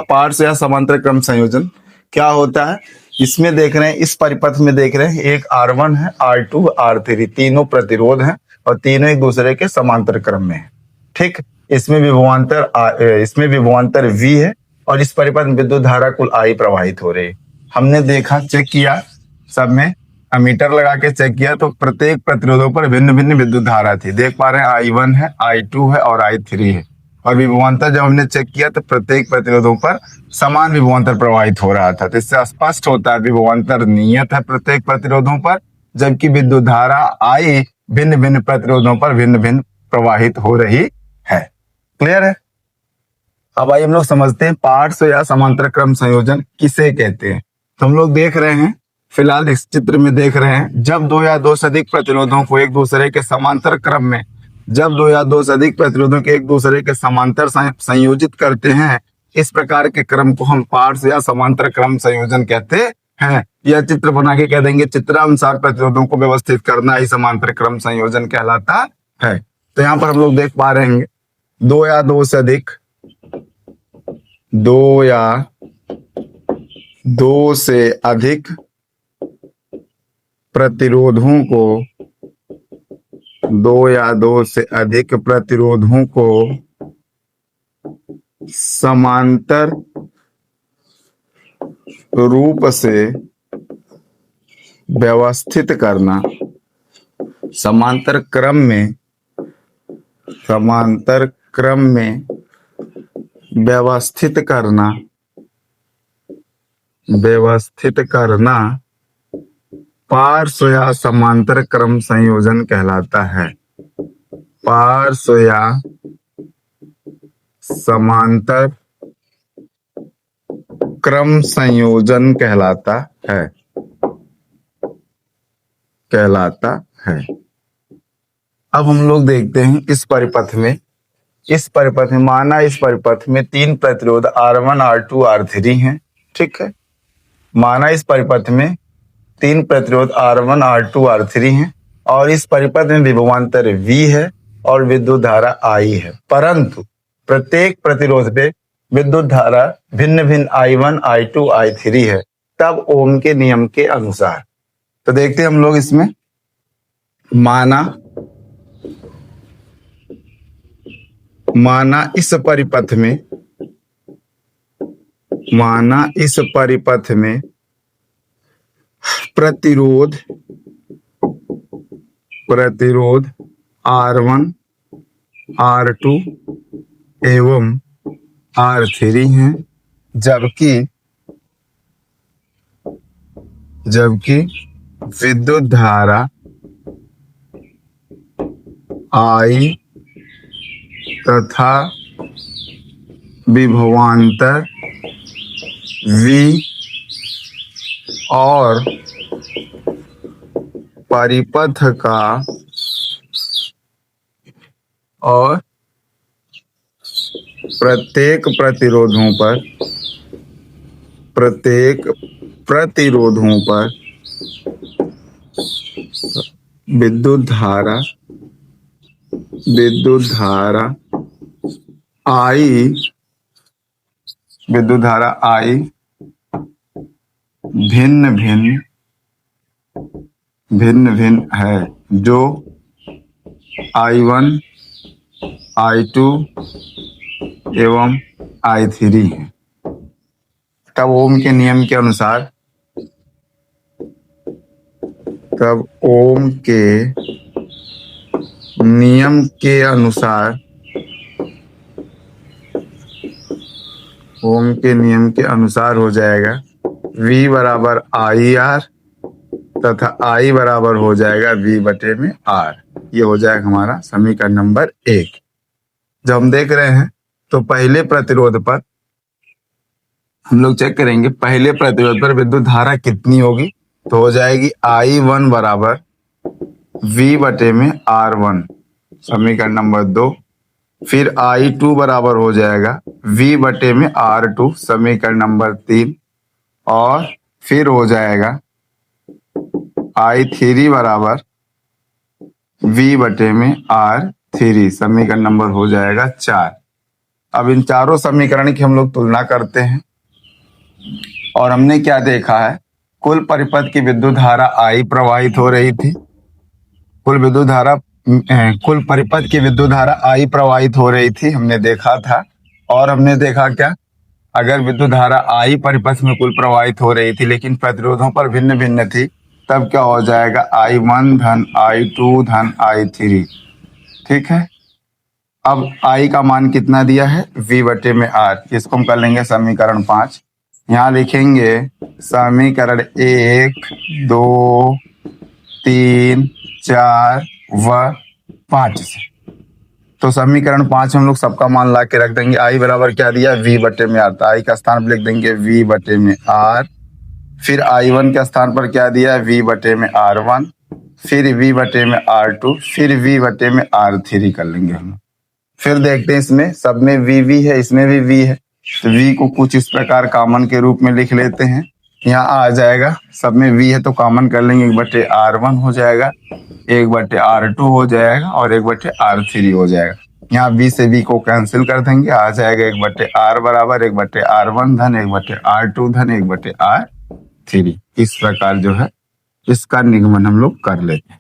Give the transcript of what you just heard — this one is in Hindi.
पार्श्व या समांतर क्रम संयोजन क्या होता है? इसमें देख रहे हैं, इस परिपथ में देख रहे हैं, एक R1 है, R2, R3, तीनों प्रतिरोध हैं और तीनों एक दूसरे के समांतर क्रम में है। ठीक, इसमें विभवांतर V है और इस परिपथ में विद्युत धारा कुल I प्रवाहित हो रही है। हमने देखा, चेक किया, सब में अमीटर लगा के चेक किया तो प्रत्येक प्रतिरोधों पर भिन्न भिन्न विद्युत धारा थी। देख पा रहे हैं I1 है, I2 है और I3 है। और विभवांतर जब हमने चेक किया तो प्रत्येक प्रतिरोधों पर समान विभवांतर प्रवाहित हो रहा था। तो इससे स्पष्ट होता है विभवांतर नियत है प्रत्येक प्रतिरोधों पर, जबकि विद्युत धारा I भिन्न भिन्न प्रतिरोधों पर भिन्न भिन्न प्रवाहित हो रही है। क्लियर है? अब आइए हम लोग समझते हैं पार्श्व या समांतर क्रम संयोजन किसे कहते हैं। तो हम लोग देख रहे हैं, फिलहाल इस चित्र में देख रहे हैं, जब दो या दो से अधिक प्रतिरोधों को एक दूसरे के समांतर क्रम में संयोजित करते हैं, इस प्रकार के क्रम को हम पार्श्व या समांतर क्रम संयोजन कहते हैं। यह चित्र बना के कह देंगे चित्रानुसार प्रतिरोधों को व्यवस्थित करना ही समांतर क्रम संयोजन कहलाता है। तो यहाँ पर हम लोग देख पा रहे हैं दो या दो से अधिक प्रतिरोधों को समांतर रूप से व्यवस्थित करना, समांतर क्रम में व्यवस्थित करना पार्श्व या समांतर क्रम संयोजन कहलाता है। पार्श्व या समांतर क्रम संयोजन कहलाता है। अब हम लोग देखते हैं इस परिपथ में माना इस परिपथ में तीन प्रतिरोध R1, R2, R3 हैं। ठीक है, माना इस परिपथ में तीन प्रतिरोध R1, R2, R3 हैं और इस परिपथ में विभवांतर V है और विद्युत धारा I है, परंतु प्रत्येक प्रतिरोध पे विद्युत धारा भिन्न भिन्न I1, I2, I3 है, तब ओम के नियम के अनुसार। तो देखते हैं हम लोग इसमें, माना इस परिपथ में प्रतिरोध R1, R2 एवं R3 हैं, जबकि विद्युत धारा I तथा विभवांतर V और परिपथ का प्रत्येक प्रतिरोधों पर विद्युत धारा I भिन्न भिन्न है, जो I1, I2 एवं I3 है। तब ओम के नियम के अनुसार हो जाएगा V बराबर IR तथा I बराबर हो जाएगा V/R। ये हो जाएगा हमारा समीकरण नंबर 1। जब हम देख रहे हैं तो पहले प्रतिरोध पर हम लोग चेक करेंगे, पहले प्रतिरोध पर विद्युत धारा कितनी होगी, तो हो जाएगी I1 बराबर V/R1, समीकरण नंबर 2। फिर I2 बराबर हो जाएगा V/R2, समीकरण नंबर 3। और फिर हो जाएगा I3 बराबर V/R3, समीकरण नंबर हो जाएगा 4। अब इन चारों समीकरण की हम लोग तुलना करते हैं और हमने क्या देखा है, कुल परिपथ की विद्युत धारा I प्रवाहित हो रही थी। कुल परिपथ की विद्युत धारा I प्रवाहित हो रही थी, हमने देखा था। और हमने देखा क्या, अगर विद्युत धारा I परिपथ में कुल प्रवाहित हो रही थी लेकिन प्रतिरोधों पर भिन्न भिन्न थी, तब क्या हो जाएगा, I1 धन I2 धन I3। ठीक है। अब I का मान कितना दिया है, V बटे में R। इसको हम कर लेंगे समीकरण 5। यहाँ लिखेंगे समीकरण 1, 2, 3, 4 व 5 से। तो समीकरण 5 में हम लोग सबका मान ला के रख देंगे। I बराबर क्या दिया, V बटे में R। तो I का स्थान पर लिख देंगे V बटे में R। फिर I1 के स्थान पर क्या दिया है, V बटे में R1। फिर V बटे में R2। फिर V बटे में R3 कर लेंगे हम। फिर देखते हैं, इसमें सब में V है, इसमें भी V है, तो V को कुछ इस प्रकार कॉमन के रूप में लिख लेते हैं। यहाँ आ जाएगा, सब में V है तो कॉमन कर लेंगे, 1 बटे R1 हो जाएगा, 1 बटे R2 हो जाएगा और 1 बटे R3 हो जाएगा। यहाँ V से V को कैंसिल कर देंगे, आ जाएगा 1 बटे R बराबर 1 बटे R1 धन 1 बटे R2 धन 1 बटे R3। इस प्रकार जो है इसका निगमन हम लोग कर लेते हैं।